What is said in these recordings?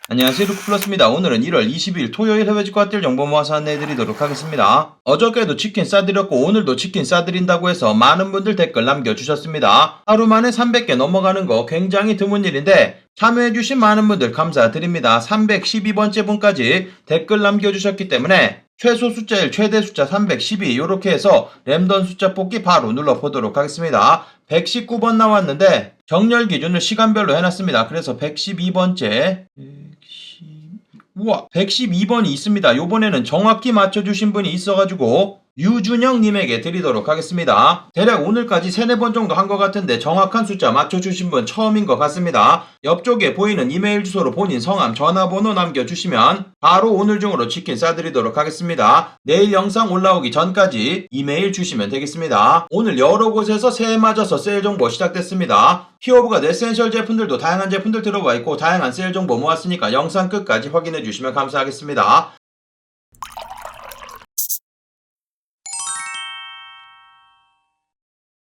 안녕하세요, 루크플러스입니다. 오늘은 1월 20일 토요일 해외 직구가들 정보 모아서 안내해드리도록 하겠습니다. 어저께도 치킨 싸드렸고 오늘도 치킨 싸드린다고 해서 많은 분들 댓글 남겨주셨습니다. 하루 만에 300개 넘어가는 거 굉장히 드문 일인데 참여해주신 많은 분들 감사드립니다. 312번째 분까지 댓글 남겨주셨기 때문에 최소 숫자 1, 최대 숫자 312 이렇게 해서 랜덤 숫자 뽑기 바로 눌러보도록 하겠습니다. 119번 나왔는데 정렬 기준을 시간별로 해놨습니다. 그래서 112번째 우와 112번이 있습니다. 요번에는 정확히 맞춰주신 분이 있어가지고 유준영님에게 드리도록 하겠습니다. 대략 오늘까지 3-4번 정도 한 것 같은데 정확한 숫자 맞춰주신 분 처음인 것 같습니다. 옆쪽에 보이는 이메일 주소로 본인 성함 전화번호 남겨주시면 바로 오늘 중으로 치킨 싸드리도록 하겠습니다. 내일 영상 올라오기 전까지 이메일 주시면 되겠습니다. 오늘 여러 곳에서 새해 맞아서 세일 정보 시작됐습니다. 히어브가 에센셜 제품들도 다양한 제품들 들어와 있고 다양한 세일 정보 모았으니까 영상 끝까지 확인해 주시면 감사하겠습니다.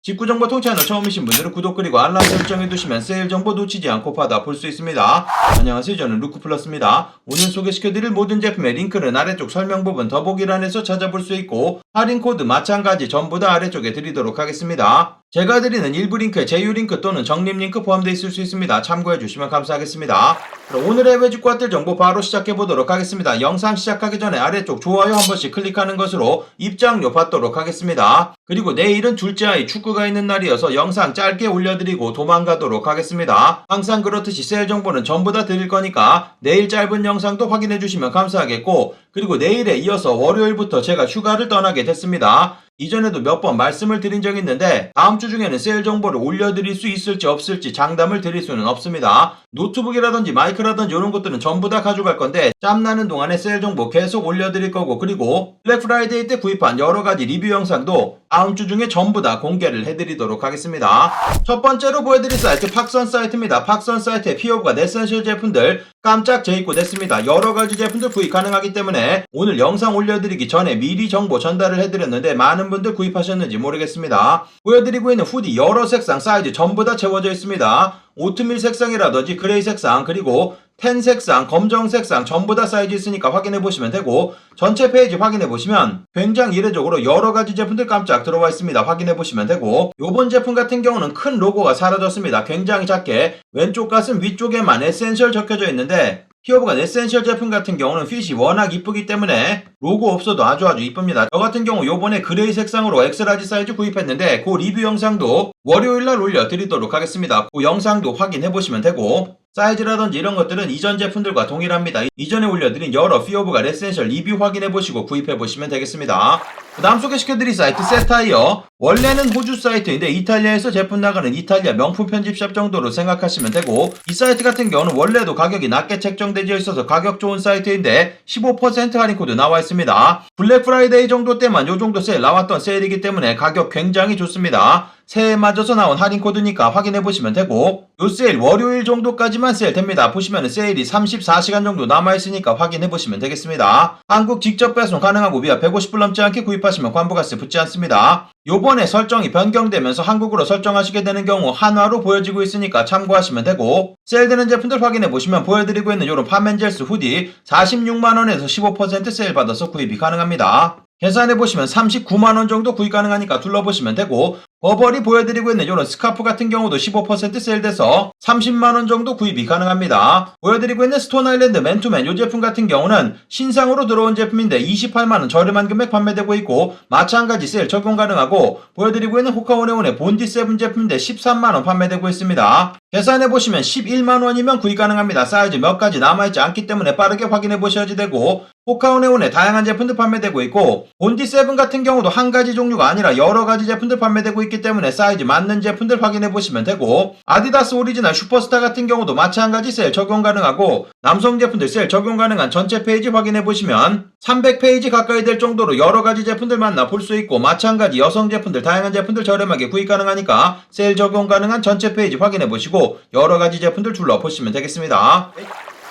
직구정보 통치 채널 처음이신 분들은 구독 그리고 알람 설정해두시면 세일 정보 놓치지 않고 받아볼 수 있습니다. 안녕하세요, 저는 루크플러스입니다. 오늘 소개시켜드릴 모든 제품의 링크는 아래쪽 설명 부분 더보기란에서 찾아볼 수 있고 할인 코드 마찬가지 전부 다 아래쪽에 드리도록 하겠습니다. 제가 드리는 일부 링크에 제휴 링크 또는 적립 링크 포함되어 있을 수 있습니다. 참고해 주시면 감사하겠습니다. 그럼 오늘의 해외 직구가들 정보 바로 시작해 보도록 하겠습니다. 영상 시작하기 전에 아래쪽 좋아요 한 번씩 클릭하는 것으로 입장료 받도록 하겠습니다. 그리고 내일은 둘째 아이 축구가 있는 날이어서 영상 짧게 올려드리고 도망가도록 하겠습니다. 항상 그렇듯이 세일 정보는 전부 다 드릴 거니까 내일 짧은 영상도 확인해 주시면 감사하겠고, 그리고 내일에 이어서 월요일부터 제가 휴가를 떠나게 됐습니다. 이전에도 몇 번 말씀을 드린 적이 있는데 다음 주 중에는 세일 정보를 올려드릴 수 있을지 없을지 장담을 드릴 수는 없습니다. 노트북이라든지 마이크라든지 이런 것들은 전부 다 가져갈 건데 짬나는 동안에 세일 정보 계속 올려드릴 거고, 그리고 블랙 프라이데이 때 구입한 여러가지 리뷰 영상도 다음 주 중에 전부 다 공개를 해드리도록 하겠습니다. 첫 번째로 보여드릴 사이트 팍선 사이트입니다. 팍선 사이트에 피어브가 에센셜 제품들 깜짝 재입고 됐습니다. 여러가지 제품들 구입 가능하기 때문에 오늘 영상 올려드리기 전에 미리 정보 전달을 해드렸는데 많은 분들 구입하셨는지 모르겠습니다. 보여드리고 있는 후디 여러 색상 사이즈 전부 다 채워져 있습니다. 오트밀 색상이라든지 그레이 색상 그리고 텐 색상, 검정 색상 전부 다 사이즈 있으니까 확인해 보시면 되고, 전체 페이지 확인해 보시면 굉장히 이례적으로 여러가지 제품들 깜짝 들어와 있습니다. 확인해 보시면 되고, 요번 제품 같은 경우는 큰 로고가 사라졌습니다. 굉장히 작게 왼쪽 가슴 위쪽에만 에센셜 적혀져 있는데 히어브가 에센셜 제품 같은 경우는 핏이 워낙 이쁘기 때문에 로고 없어도 아주 이쁩니다. 저 같은 경우 요번에 그레이 색상으로 엑스라지 사이즈 구입했는데 그 리뷰 영상도 월요일날 올려드리도록 하겠습니다. 그 영상도 확인해 보시면 되고, 사이즈라든지 이런 것들은 이전 제품들과 동일합니다. 이전에 올려드린 여러 피어브가 에센셜 리뷰 확인해보시고 구입해보시면 되겠습니다. 그 다음 소개시켜드릴 사이트 세타이어. 원래는 호주 사이트인데 이탈리아에서 제품 나가는 이탈리아 명품 편집샵 정도로 생각하시면 되고, 이 사이트 같은 경우는 원래도 가격이 낮게 책정되어 있어서 가격 좋은 사이트인데 15% 할인 코드 나와 있습니다. 블랙 프라이데이 정도 때만 요 정도 세일 나왔던 세일이기 때문에 가격 굉장히 좋습니다. 새해 맞아서 나온 할인 코드니까 확인해 보시면 되고, 요 세일 월요일 정도까지만 세일 됩니다. 보시면 세일이 34시간 정도 남아있으니까 확인해 보시면 되겠습니다. 한국 직접 배송 가능하고 위아 150불 넘지 않게 구입하시면 관부가세 붙지 않습니다. 요번에 설정이 변경되면서 한국어로 설정하시게 되는 경우 한화로 보여지고 있으니까 참고하시면 되고, 세일되는 제품들 확인해 보시면 보여드리고 있는 요런 파멘젤스 후디 46만원에서 15% 세일 받아서 구입이 가능합니다. 계산해보시면 39만원 정도 구입 가능하니까 둘러보시면 되고, 버버리 보여드리고 있는 이런 스카프 같은 경우도 15% 세일돼서 30만원 정도 구입이 가능합니다. 보여드리고 있는 스톤 아일랜드 맨투맨 이 제품 같은 경우는 신상으로 들어온 제품인데 28만원 저렴한 금액 판매되고 있고 마찬가지 세일 적용 가능하고, 보여드리고 있는 호카오네온의 본디 7 제품인데 13만원 판매되고 있습니다. 계산해보시면 11만원이면 구입 가능합니다. 사이즈 몇 가지 남아있지 않기 때문에 빠르게 확인해보셔야지 되고, 호카오네온에 다양한 제품들 판매되고 있고, 본디 7 같은 경우도 한 가지 종류가 아니라 여러 가지 제품들 판매되고 있기 때문에 사이즈 맞는 제품들 확인해 보시면 되고, 아디다스 오리지널 슈퍼스타 같은 경우도 마찬가지 세일 적용 가능하고, 남성 제품들 세일 적용 가능한 전체 페이지 확인해 보시면 300페이지 가까이 될 정도로 여러 가지 제품들 만나 볼 수 있고, 마찬가지 여성 제품들 다양한 제품들 저렴하게 구입 가능하니까 세일 적용 가능한 전체 페이지 확인해 보시고 여러 가지 제품들 둘러보시면 되겠습니다.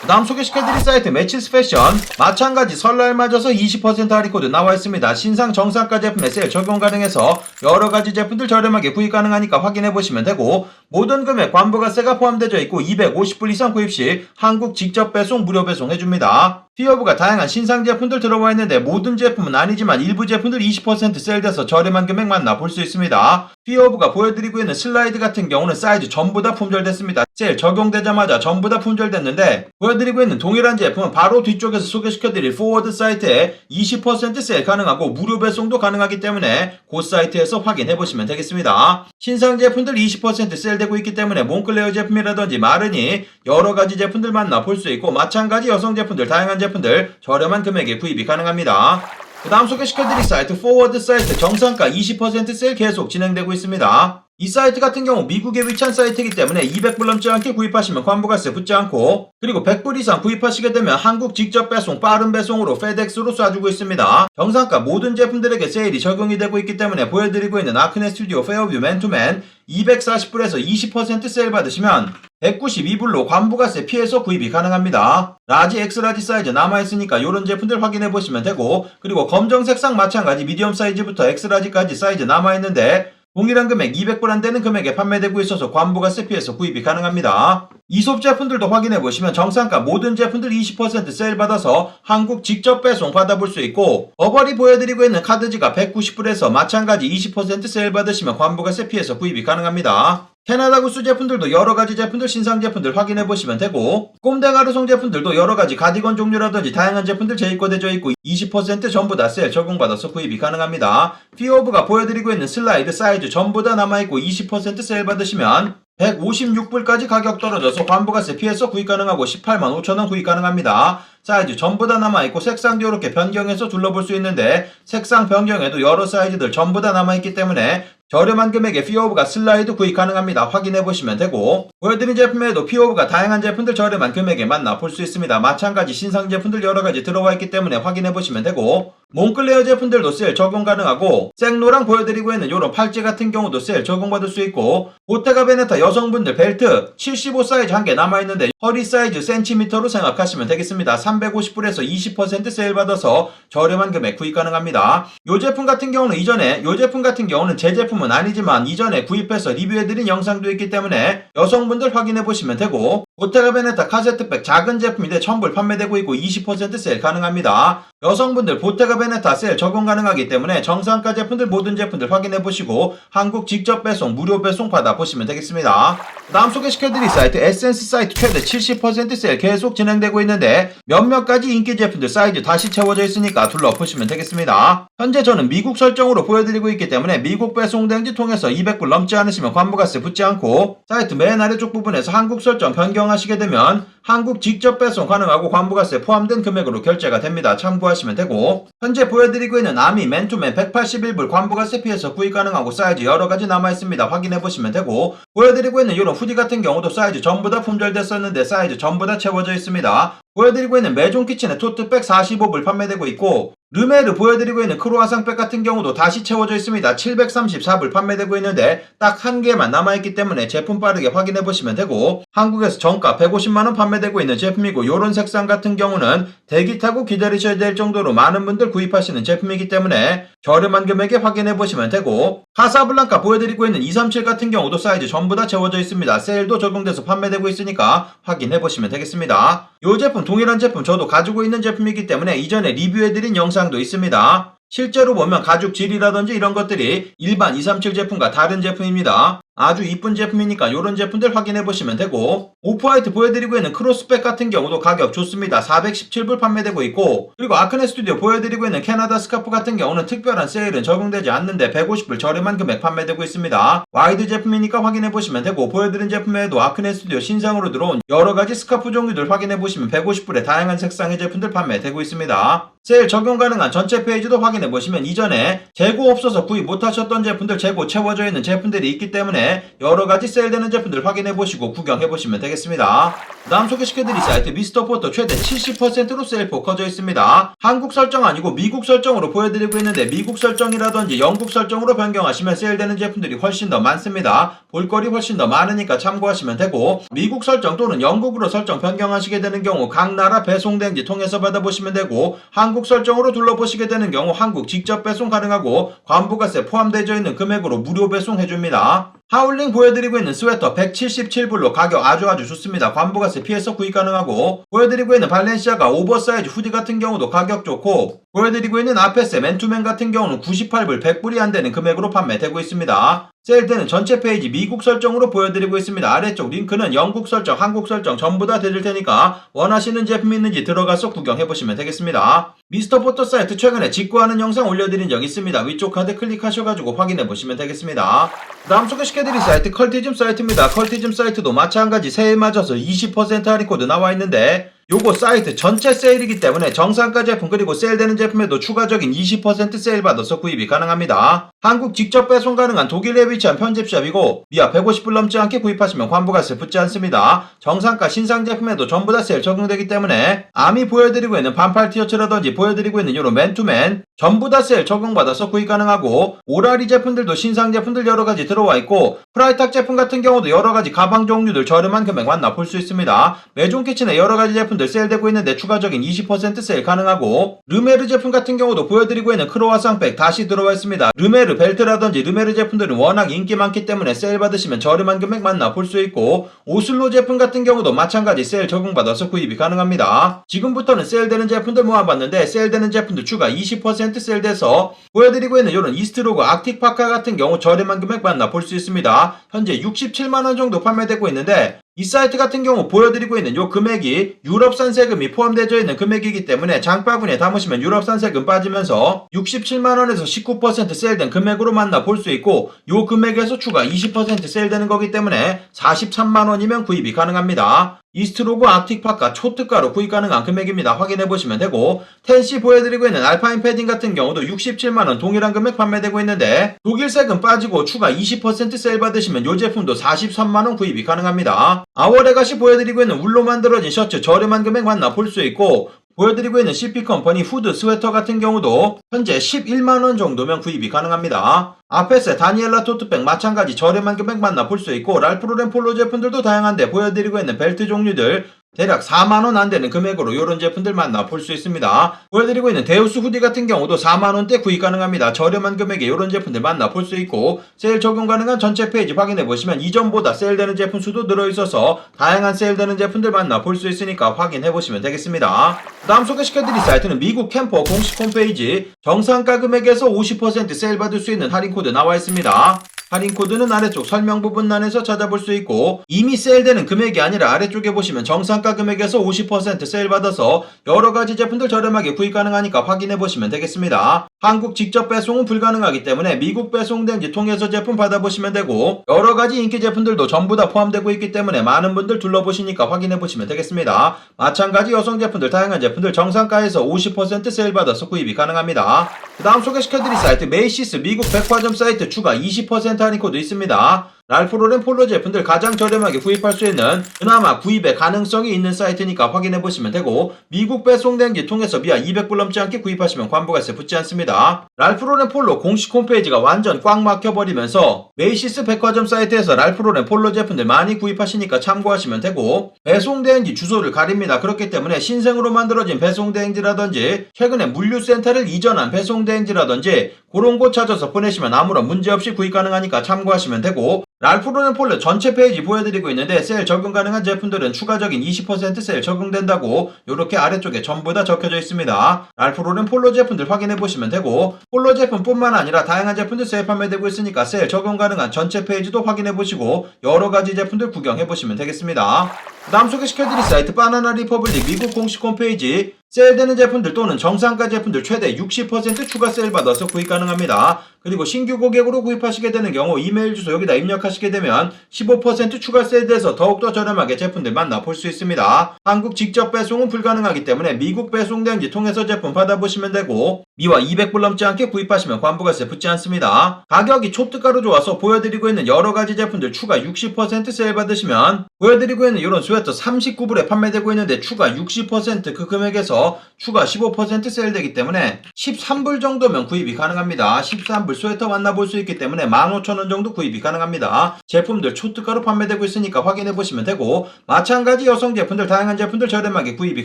다음 소개시켜드릴 사이트 매치스 패션. 마찬가지 설날 맞아서 20% 할인 코드 나와 있습니다. 신상 정상가 제품에 세일 적용 가능해서 여러가지 제품들 저렴하게 구입 가능하니까 확인해보시면 되고, 모든 금액 관부가세가 포함되어 있고 250불 이상 구입 시 한국 직접 배송 무료 배송 해줍니다. 피어브가 다양한 신상 제품들 들어와 있는데 모든 제품은 아니지만 일부 제품들 20% 세일돼서 저렴한 금액 만나볼 수 있습니다. 피어브가 보여드리고 있는 슬라이드 같은 경우는 사이즈 전부 다 품절됐습니다. 세일 적용되자마자 전부 다 품절됐는데, 보여드리고 있는 동일한 제품은 바로 뒤쪽에서 소개시켜드릴 포워드 사이트에 20% 세일 가능하고 무료 배송도 가능하기 때문에 그 사이트에서 확인해보시면 되겠습니다. 신상 제품들 20% 세일되고 있기 때문에 몽클레어 제품이라든지 마르니 여러가지 제품들 만나볼 수 있고, 마찬가지 여성 제품들 다양한 제품들 저렴한 금액에 구입이 가능합니다. 그 다음 소개시켜드릴 사이트 포워드 사이트 정상가 20% 세일 계속 진행되고 있습니다. 이 사이트 같은 경우 미국에 위치한 사이트이기 때문에 200불 넘지 않게 구입하시면 관부가세 붙지 않고, 그리고 100불 이상 구입하시게 되면 한국 직접 배송 빠른 배송으로 페덱스로 쏴주고 있습니다. 정상가 모든 제품들에게 세일이 적용이 되고 있기 때문에 보여드리고 있는 아크네 스튜디오 페어뷰 맨투맨 240불에서 20% 세일 받으시면 192불로 관부가세 피해서 구입이 가능합니다. 라지, 엑스라지 사이즈 남아있으니까 이런 제품들 확인해보시면 되고, 그리고 검정색상 마찬가지 미디엄 사이즈부터 엑스라지까지 사이즈 남아있는데 동일한 금액 200불 안되는 금액에 판매되고 있어서 관부가세 피해서 구입이 가능합니다. 이솝 제품들도 확인해보시면 정상가 모든 제품들 20% 세일 받아서 한국 직접 배송 받아볼 수 있고, 버버리 보여드리고 있는 카드 지갑 190불에서 마찬가지 20% 세일 받으시면 관부가세 피해서 구입이 가능합니다. 캐나다 구스 제품들도 여러가지 제품들 신상 제품들 확인해보시면 되고, 꼼데가르송 제품들도 여러가지 가디건 종류라든지 다양한 제품들 재입고되어 있고 20% 전부 다 세일 적용받아서 구입이 가능합니다. 피어브가 보여드리고 있는 슬라이드 사이즈 전부 다 남아있고 20% 세일 받으시면 156불까지 가격 떨어져서 관부가세 피해서 구입 가능하고 18만 5천원 구입 가능합니다. 사이즈 전부 다 남아있고 색상도 이렇게 변경해서 둘러볼 수 있는데, 색상 변경에도 여러 사이즈들 전부 다 남아있기 때문에 저렴한 금액에 피어브가 슬라이드 구입 가능합니다. 확인해보시면 되고, 보여드린 제품에도 피어브가 다양한 제품들 저렴한 금액에 만나볼 수 있습니다. 마찬가지 신상 제품들 여러가지 들어와 있기 때문에 확인해보시면 되고, 몽클레어 제품들도 세일 적용 가능하고, 생노랑 보여드리고 있는 이런 팔찌 같은 경우도 세일 적용받을 수 있고, 보테가 베네타 여성분들 벨트 75 사이즈 한 개 남아있는데 허리 사이즈 센티미터로 생각하시면 되겠습니다. 350불에서 20% 세일 받아서 저렴한 금액 구입 가능합니다. 이 제품 같은 경우는 제 제품은 아니지만 이전에 구입해서 리뷰해드린 영상도 있기 때문에 여성분들 확인해보시면 되고, 보테가 베네타 카세트백 작은 제품인데 1000불 판매되고 있고 20% 세일 가능합니다. 여성분들 보테가 베네타 세일 적용 가능하기 때문에 정상가 제품들 모든 제품들 확인해보시고 한국 직접 배송 무료 배송 받아보시면 되겠습니다. 다음 소개시켜드릴 사이트 에센스 사이트 최대 70% 세일 계속 진행되고 있는데 몇몇 가지 인기 제품들 사이즈 다시 채워져 있으니까 둘러보시면 되겠습니다. 현재 저는 미국 설정으로 보여드리고 있기 때문에 미국 배송 대행지 통해서 200불 넘지 않으시면 관부가세 붙지 않고, 사이트 맨 아래쪽 부분에서 한국 설정 변경하시게 되면 한국 직접 배송 가능하고 관부가세 포함된 금액으로 결제가 됩니다. 참고하시면 되고, 현재 보여드리고 있는 아미 맨투맨 181불 관부가세 피해서 구입 가능하고 사이즈 여러가지 남아있습니다. 확인해보시면 되고, 보여드리고 있는 이런 후디 같은 경우도 사이즈 전부 다 품절됐었는데 사이즈 전부 다 채워져 있습니다. 보여드리고 있는 메종 키친의 토트백 45불 판매되고 있고, 르메르 보여드리고 있는 크로아상백 같은 경우도 다시 채워져 있습니다. 734불 판매되고 있는데 딱 한 개만 남아있기 때문에 제품 빠르게 확인해보시면 되고, 한국에서 정가 150만원 판매되고 있는 제품이고, 요런 색상 같은 경우는 대기 타고 기다리셔야 될 정도로 많은 분들 구입하시는 제품이기 때문에 저렴한 금액에 확인해보시면 되고, 카사블랑카 보여드리고 있는 237 같은 경우도 사이즈 전부 다 채워져 있습니다. 세일도 적용돼서 판매되고 있으니까 확인해보시면 되겠습니다. 요 제품 동일한 제품 저도 가지고 있는 제품이기 때문에 이전에 리뷰해드린 영상도 있습니다. 실제로 보면 가죽 질이라든지 이런 것들이 일반 237 제품과 다른 제품입니다. 아주 이쁜 제품이니까 이런 제품들 확인해보시면 되고, 오프화이트 보여드리고 있는 크로스백 같은 경우도 가격 좋습니다. 417불 판매되고 있고, 그리고 아크네 스튜디오 보여드리고 있는 캐나다 스카프 같은 경우는 특별한 세일은 적용되지 않는데 150불 저렴한 금액 판매되고 있습니다. 와이드 제품이니까 확인해보시면 되고, 보여드린 제품에도 아크네 스튜디오 신상으로 들어온 여러가지 스카프 종류들 확인해보시면 150불에 다양한 색상의 제품들 판매되고 있습니다. 세일 적용 가능한 전체 페이지도 확인해보시면 이전에 재고 없어서 구입 못하셨던 제품들 재고 채워져 있는 제품들이 있기 때문에 때문에 여러가지 세일되는 제품들 확인해보시고 구경해보시면 되겠습니다. 다음 소개시켜드릴 사이트 미스터포터 최대 70%로 세일폭 커져 있습니다. 한국 설정 아니고 미국 설정으로 보여드리고 있는데 미국 설정이라든지 영국 설정으로 변경하시면 세일되는 제품들이 훨씬 더 많습니다. 볼거리 훨씬 더 많으니까 참고하시면 되고, 미국 설정 또는 영국으로 설정 변경하시게 되는 경우 각 나라 배송대행지 통해서 받아보시면 되고, 한국 설정으로 둘러보시게 되는 경우 한국 직접 배송 가능하고 관부가세 포함되어 있는 금액으로 무료 배송해줍니다. 하울링 보여드리고 있는 스웨터 177불로 가격 아주 좋습니다. 관부가세 피해서 구입 가능하고, 보여드리고 있는 발렌시아가 오버사이즈 후디 같은 경우도 가격 좋고, 보여드리고 있는 아페스 맨투맨 같은 경우는 98불 100불이 안되는 금액으로 판매되고 있습니다. 세일되는 전체 페이지 미국 설정으로 보여드리고 있습니다. 아래쪽 링크는 영국 설정, 한국 설정 전부 다 드릴 테니까 원하시는 제품 있는지 들어가서 구경해보시면 되겠습니다. 미스터포터 사이트 최근에 직구하는 영상 올려드린 적 있습니다. 위쪽 카드 클릭하셔가지고 확인해보시면 되겠습니다. 다음 소개시켜드릴 사이트 컬티즘 사이트입니다. 컬티즘 사이트도 마찬가지 세일 맞아서 20% 할인 코드 나와 있는데, 요거 사이트 전체 세일이기 때문에 정상가 제품 그리고 세일되는 제품에도 추가적인 20% 세일 받아서 구입이 가능합니다. 한국 직접 배송 가능한 독일에 위치한 편집샵이고 미아 150불 넘지 않게 구입하시면 관부가세 붙지 않습니다. 정상가 신상 제품에도 전부 다 세일 적용되기 때문에 아미 보여드리고 있는 반팔 티셔츠라든지 보여드리고 있는 요런 맨투맨 전부 다 세일 적용받아서 구입 가능하고, 오라리 제품들도 신상 제품들 여러가지 들어와 있고, 프라이탁 제품 같은 경우도 여러가지 가방 종류들 저렴한 금액 만나볼 수 있습니다. 메종 키친에 여러가지 제품들 세일되고 있는데 추가적인 20% 세일 가능하고, 르메르 제품 같은 경우도 보여드리고 있는 크로와상백 다시 들어와 있습니다. 르메르 벨트라든지 르메르 제품들은 워낙 인기 많기 때문에 세일 받으시면 저렴한 금액 만나볼 수 있고, 오슬로 제품 같은 경우도 마찬가지 세일 적용받아서 구입이 가능합니다. 지금부터는 세일되는 제품들 모아봤는데 세일되는 제품들 추가 20% 세일돼서 보여드리고 있는 이런 이스트로그 아틱파카 같은 경우 저렴한 금액 만나볼 수 있습니다. 현재 67만원 정도 판매되고 있는데, 이 사이트 같은 경우 보여드리고 있는 요 금액이 유럽산 세금이 포함되어 있는 금액이기 때문에 장바구니에 담으시면 유럽산 세금 빠지면서 67만원에서 19% 세일된 금액으로 만나볼 수 있고, 요 금액에서 추가 20% 세일되는 거기 때문에 43만원이면 구입이 가능합니다. 이스트로그 아틱파카 초특가로 구입 가능한 금액입니다. 확인해보시면 되고, 텐시 보여드리고 있는 알파인 패딩 같은 경우도 67만원 동일한 금액 판매되고 있는데, 독일 세금 빠지고 추가 20% 세일 받으시면 요 제품도 43만원 구입이 가능합니다. 아워레가시 보여드리고 있는 울로 만들어진 셔츠 저렴한 금액 만나볼 수 있고, 보여드리고 있는 CP컴퍼니 후드 스웨터 같은 경우도 현재 11만원 정도면 구입이 가능합니다. 아페스 다니엘라 토트백 마찬가지 저렴한 금액 만나볼 수 있고, 랄프로렌 폴로 제품들도 다양한데 보여드리고 있는 벨트 종류들 대략 4만원 안되는 금액으로 이런 제품들 만나볼 수 있습니다. 보여드리고 있는 데우스 후디 같은 경우도 4만원대 구입 가능합니다. 저렴한 금액에 이런 제품들 만나볼 수 있고, 세일 적용 가능한 전체 페이지 확인해보시면 이전보다 세일되는 제품 수도 들어있어서 다양한 세일되는 제품들 만나볼 수 있으니까 확인해보시면 되겠습니다. 다음 소개시켜드릴 사이트는 미국 캠퍼 공식 홈페이지, 정상가 금액에서 50% 세일 받을 수 있는 할인 코드 나와 있습니다. 할인 코드는 아래쪽 설명 부분란에서 찾아볼 수 있고, 이미 세일되는 금액이 아니라 아래쪽에 보시면 정상가 금액에서 50% 세일 받아서 여러가지 제품들 저렴하게 구입 가능하니까 확인해 보시면 되겠습니다. 한국 직접 배송은 불가능하기 때문에 미국 배송대행지 통해서 제품 받아보시면 되고, 여러가지 인기 제품들도 전부 다 포함되고 있기 때문에 많은 분들 둘러보시니까 확인해 보시면 되겠습니다. 마찬가지 여성 제품들 다양한 제품들 정상가에서 50% 세일 받아서 구입이 가능합니다. 그 다음 소개시켜드릴 사이트 메이시스 미국 백화점 사이트 추가 20% 할인 코드 있습니다. 랄프로렌 폴로 제품들 가장 저렴하게 구입할 수 있는, 그나마 구입의 가능성이 있는 사이트니까 확인해보시면 되고, 미국 배송대행지 통해서 미아 200불 넘지 않게 구입하시면 관부가세 붙지 않습니다. 랄프로렌 폴로 공식 홈페이지가 완전 꽉 막혀버리면서 메이시스 백화점 사이트에서 랄프로렌 폴로 제품들 많이 구입하시니까 참고하시면 되고, 배송대행지 주소를 가립니다. 그렇기 때문에 신생으로 만들어진 배송대행지라든지 최근에 물류센터를 이전한 배송대행지라든지 그런 곳 찾아서 보내시면 아무런 문제없이 구입 가능하니까 참고하시면 되고, 랄프로렌 폴로 전체 페이지 보여드리고 있는데 세일 적용 가능한 제품들은 추가적인 20% 세일 적용된다고 이렇게 아래쪽에 전부 다 적혀져 있습니다. 랄프로렌 폴로 제품들 확인해보시면 되고, 폴로 제품뿐만 아니라 다양한 제품들 세일 판매되고 있으니까 세일 적용 가능한 전체 페이지도 확인해보시고 여러가지 제품들 구경해보시면 되겠습니다. 다음 소개시켜드릴 사이트 바나나 리퍼블릭 미국 공식 홈페이지, 세일되는 제품들 또는 정상가 제품들 최대 60% 추가 세일 받아서 구입 가능합니다. 그리고 신규 고객으로 구입하시게 되는 경우 이메일 주소 여기다 입력하시게 되면 15% 추가 세일돼서 더욱더 저렴하게 제품들 만나볼 수 있습니다. 한국 직접 배송은 불가능하기 때문에 미국 배송대행지 통해서 제품 받아보시면 되고, 미화 200불 넘지 않게 구입하시면 관부가세 붙지 않습니다. 가격이 촉특가로 좋아서 보여드리고 있는 여러가지 제품들 추가 60% 세일 받으시면 보여드리고 있는 이런 스웨터 39불에 판매되고 있는데 추가 60% 그 금액에서 추가 15% 세일되기 때문에 13불 정도면 구입이 가능합니다. 13불 스웨터 만나볼 수 있기 때문에 15,000원 정도 구입이 가능합니다. 제품들 초특가로 판매되고 있으니까 확인해보시면 되고, 마찬가지 여성 제품들 다양한 제품들 저렴하게 구입이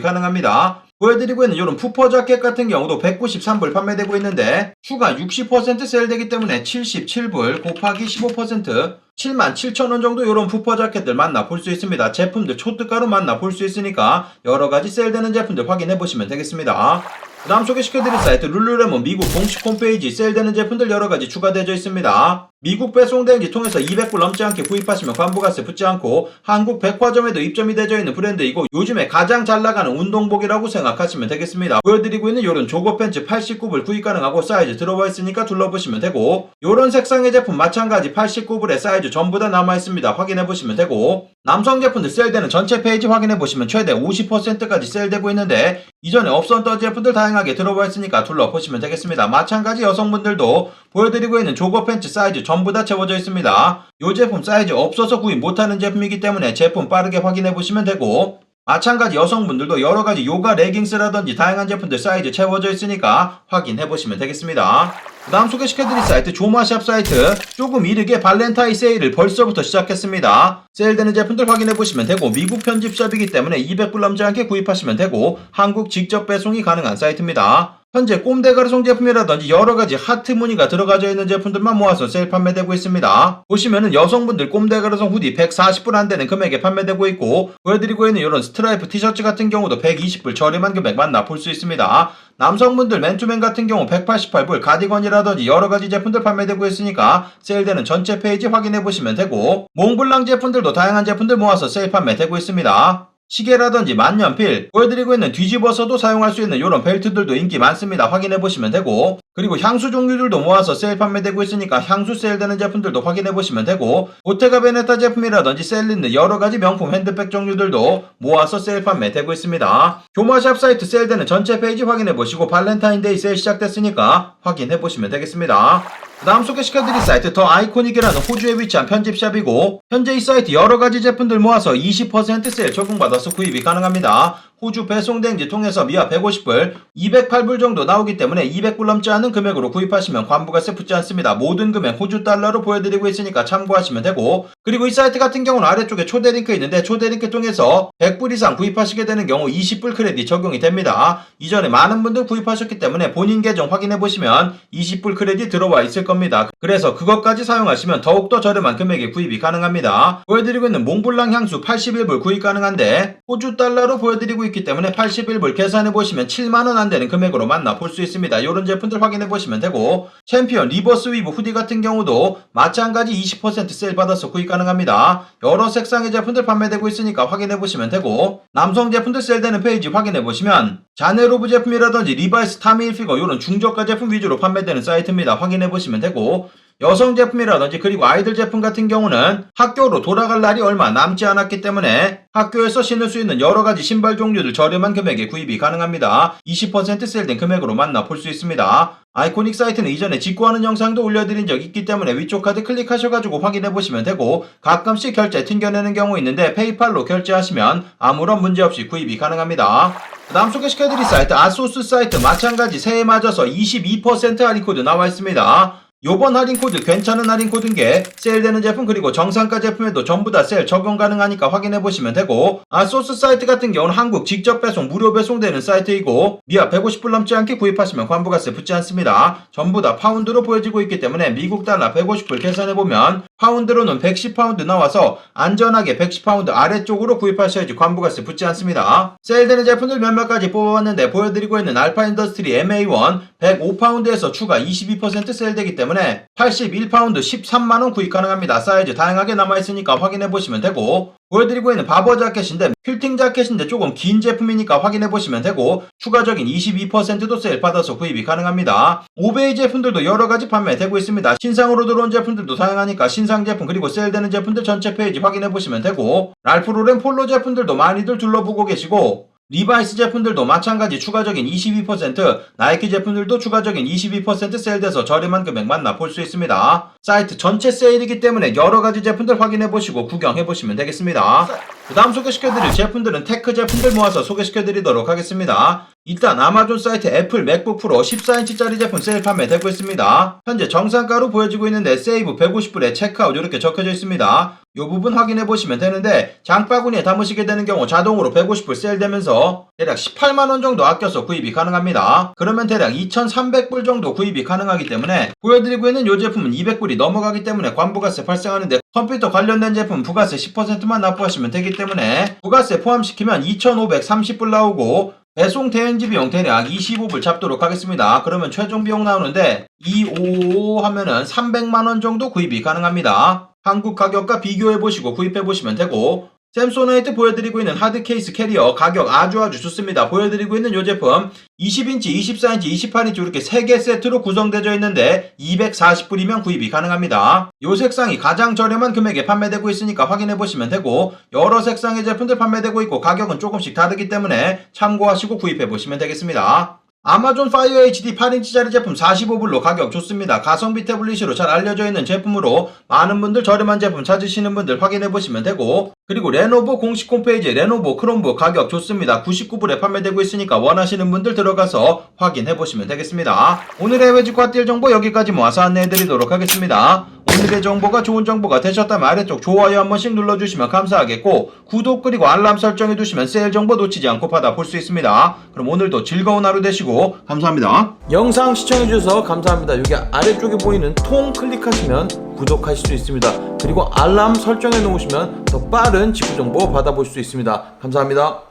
가능합니다. 보여드리고 있는 이런 푸퍼 자켓 같은 경우도 193불 판매되고 있는데 추가 60% 세일되기 때문에 77불 곱하기 15% 77,000원 정도 이런 푸퍼 자켓들 만나볼 수 있습니다. 제품들 초특가로 만나볼 수 있으니까 여러가지 세일되는 제품들 확인해보시면 되겠습니다. 그 다음 소개시켜드릴 사이트 룰루레몬 미국 공식 홈페이지 세일되는 제품들 여러가지 추가되어 있습니다. 미국 배송대행지 통해서 200불 넘지 않게 구입하시면 관부가세 붙지 않고 한국 백화점에도 입점이 되어 있는 브랜드이고 요즘에 가장 잘 나가는 운동복이라고 생각하시면 되겠습니다. 보여드리고 있는 요런 조거 팬츠 89불 구입 가능하고 사이즈 들어와 있으니까 둘러보시면 되고, 요런 색상의 제품 마찬가지 89불에 사이즈 전부 다 남아있습니다. 확인해보시면 되고, 남성 제품들 세일되는 전체 페이지 확인해보시면 최대 50%까지 세일되고 있는데 이전에 없었던 제품들 다양하게 들어와 있으니까 둘러보시면 되겠습니다. 마찬가지 여성분들도 보여드리고 있는 조거 팬츠 사이즈 전부 다 채워져 있습니다. 이 제품 사이즈 없어서 구입 못하는 제품이기 때문에 제품 빠르게 확인해보시면 되고, 마찬가지 여성분들도 여러가지 요가 레깅스라든지 다양한 제품들 사이즈 채워져 있으니까 확인해보시면 되겠습니다. 그 다음 소개시켜드릴 사이트 조마샵 사이트, 조금 이르게 발렌타인 세일을 벌써부터 시작했습니다. 세일되는 제품들 확인해보시면 되고, 미국 편집샵이기 때문에 200불 넘지 않게 구입하시면 되고 한국 직접 배송이 가능한 사이트입니다. 현재 꼼데가르송 제품이라든지 여러가지 하트 무늬가 들어가져 있는 제품들만 모아서 세일 판매되고 있습니다. 보시면은 여성분들 꼼데가르송 후디 140불 안되는 금액에 판매되고 있고, 보여드리고 있는 이런 스트라이프 티셔츠 같은 경우도 120불 저렴한 금액 만나볼 수 있습니다. 남성분들 맨투맨 같은 경우 188불 가디건이라든지 여러가지 제품들 판매되고 있으니까 세일되는 전체 페이지 확인해보시면 되고, 몽블랑 제품들도 다양한 제품들 모아서 세일 판매되고 있습니다. 시계라든지 만년필, 보여드리고 있는 뒤집어서도 사용할 수 있는 이런 벨트들도 인기 많습니다. 확인해보시면 되고, 그리고 향수 종류들도 모아서 세일 판매되고 있으니까 향수 세일되는 제품들도 확인해보시면 되고, 보테가 베네타 제품이라든지 셀린느 여러가지 명품 핸드백 종류들도 모아서 세일 판매되고 있습니다. 조마샵 사이트 세일되는 전체 페이지 확인해보시고 발렌타인데이 세일 시작됐으니까 확인해보시면 되겠습니다. 그 다음 소개시켜드릴 사이트 더 아이코닉이라는 호주에 위치한 편집샵이고, 현재 이 사이트 여러가지 제품들 모아서 20% 세일 적용받아서 구입이 가능합니다. 호주 배송대행지 통해서 미화 150불, 208불 정도 나오기 때문에 200불 넘지 않은 금액으로 구입하시면 관부가세 붙지 않습니다. 모든 금액 호주 달러로 보여드리고 있으니까 참고하시면 되고, 그리고 이 사이트 같은 경우는 아래쪽에 초대 링크 있는데 초대 링크 통해서 100불 이상 구입하시게 되는 경우 20불 크레딧 적용이 됩니다. 이전에 많은 분들 구입하셨기 때문에 본인 계정 확인해보시면 20불 크레딧 들어와 있을 겁니다. 그래서 그것까지 사용하시면 더욱더 저렴한 금액에 구입이 가능합니다. 보여드리고 있는 몽블랑 향수 81불 구입 가능한데 호주 달러로 보여드리고 있기 때문에 81불 계산해보시면 7만원 안되는 금액으로 만나볼 수 있습니다. 이런 제품들 확인해보시면 되고, 챔피언 리버스 위브 후디 같은 경우도 마찬가지 20% 세일 받아서 구입 가능합니다. 여러 색상의 제품들 판매되고 있으니까 확인해보시면 되고, 남성 제품들 세일되는 페이지 확인해보시면 자네로브 제품이라든지 리바이스 타미 일피거 이런 중저가 제품 위주로 판매되는 사이트입니다. 확인해보시면 되고, 여성 제품이라든지 그리고 아이들 제품 같은 경우는 학교로 돌아갈 날이 얼마 남지 않았기 때문에 학교에서 신을 수 있는 여러가지 신발 종류들 저렴한 금액에 구입이 가능합니다. 20% 세일된 금액으로 만나볼 수 있습니다. 아이코닉 사이트는 이전에 직구하는 영상도 올려드린 적이 있기 때문에 위쪽 카드 클릭하셔가지고 확인해보시면 되고, 가끔씩 결제 튕겨내는 경우 있는데 페이팔로 결제하시면 아무런 문제없이 구입이 가능합니다. 그 다음 소개시켜드릴 사이트 아소스 사이트 마찬가지 새해 맞아서 22% 할인 코드 나와 있습니다. 요번 할인코드 괜찮은 할인코드인게 세일되는 제품 그리고 정상가 제품에도 전부 다 세일 적용 가능하니까 확인해보시면 되고, 아소스 사이트 같은 경우는 한국 직접 배송 무료 배송되는 사이트이고 미화 150불 넘지 않게 구입하시면 관부가세 붙지 않습니다. 전부 다 파운드로 보여지고 있기 때문에 미국 달러 150불 계산해보면 파운드로는 110파운드 나와서 안전하게 110파운드 아래쪽으로 구입하셔야지 관부가세 붙지 않습니다. 세일되는 제품들 몇몇 가지 뽑아봤는데 보여드리고 있는 알파인더스트리 MA1 105파운드에서 추가 22% 세일되기 때문에 81파운드 13만원 구입 가능합니다. 사이즈 다양하게 남아있으니까 확인해보시면 되고, 보여드리고 있는 바버 자켓인데 퀼팅 자켓인데 조금 긴 제품이니까 확인해보시면 되고, 추가적인 22%도 세일 받아서 구입이 가능합니다. 오베이 제품들도 여러가지 판매되고 있습니다. 신상으로 들어온 제품들도 다양하니까 신상 제품 그리고 세일되는 제품들 전체 페이지 확인해보시면 되고, 랄프 로렌 폴로 제품들도 많이들 둘러보고 계시고, 리바이스 제품들도 마찬가지 추가적인 22%, 나이키 제품들도 추가적인 22% 세일돼서 저렴한 금액 만나볼 수 있습니다. 사이트 전체 세일이기 때문에 여러가지 제품들 확인해보시고 구경해보시면 되겠습니다. 그 다음 소개시켜드릴 제품들은 테크 제품들 모아서 소개시켜드리도록 하겠습니다. 일단 아마존 사이트 애플 맥북 프로 14인치짜리 제품 세일 판매되고 있습니다. 현재 정상가로 보여지고 있는데 세이브 150불에 체크아웃 이렇게 적혀져 있습니다. 이 부분 확인해보시면 되는데 장바구니에 담으시게 되는 경우 자동으로 150불 세일되면서 대략 18만원 정도 아껴서 구입이 가능합니다. 그러면 대략 2,300불 정도 구입이 가능하기 때문에 보여드리고 있는 이 제품은 200불이 넘어가기 때문에 관부가세 발생하는데 컴퓨터 관련된 제품 부가세 10%만 납부하시면 되기 때문에 부가세 포함시키면 2,530불 나오고 배송 대행지 비용 대략 25불 잡도록 하겠습니다. 그러면 최종 비용 나오는데 2555 하면은 300만원 정도 구입이 가능합니다. 한국 가격과 비교해보시고 구입해보시면 되고 샘소나이트 보여드리고 있는 하드케이스 캐리어 가격 아주 좋습니다. 보여드리고 있는 이 제품 20인치, 24인치, 28인치 이렇게 3개 세트로 구성되어 있는데 240불이면 구입이 가능합니다. 이 색상이 가장 저렴한 금액에 판매되고 있으니까 확인해보시면 되고 여러 색상의 제품들 판매되고 있고 가격은 조금씩 다르기 때문에 참고하시고 구입해보시면 되겠습니다. 아마존 파이어 HD 8인치짜리 제품 45불로 가격 좋습니다. 가성비 태블릿으로 잘 알려져 있는 제품으로 많은 분들 저렴한 제품 찾으시는 분들 확인해보시면 되고 그리고 레노버 공식 홈페이지 레노버 크롬북 가격 좋습니다. 99불에 판매되고 있으니까 원하시는 분들 들어가서 확인해보시면 되겠습니다. 오늘의 해외 직구 핫딜 정보 여기까지 모아서 안내해드리도록 하겠습니다. 오늘의 정보가 좋은 정보가 되셨다면 아래쪽 좋아요 한 번씩 눌러주시면 감사하겠고 구독 그리고 알람 설정해두시면 세일 정보 놓치지 않고 받아볼 수 있습니다. 그럼 오늘도 즐거운 하루 되시고 감사합니다. 영상 시청해주셔서 감사합니다. 여기 아래쪽에 보이는 통 클릭하시면 구독하실 수 있습니다. 그리고 알람 설정해 놓으시면 더 빠른 직구 정보 받아볼 수 있습니다. 감사합니다.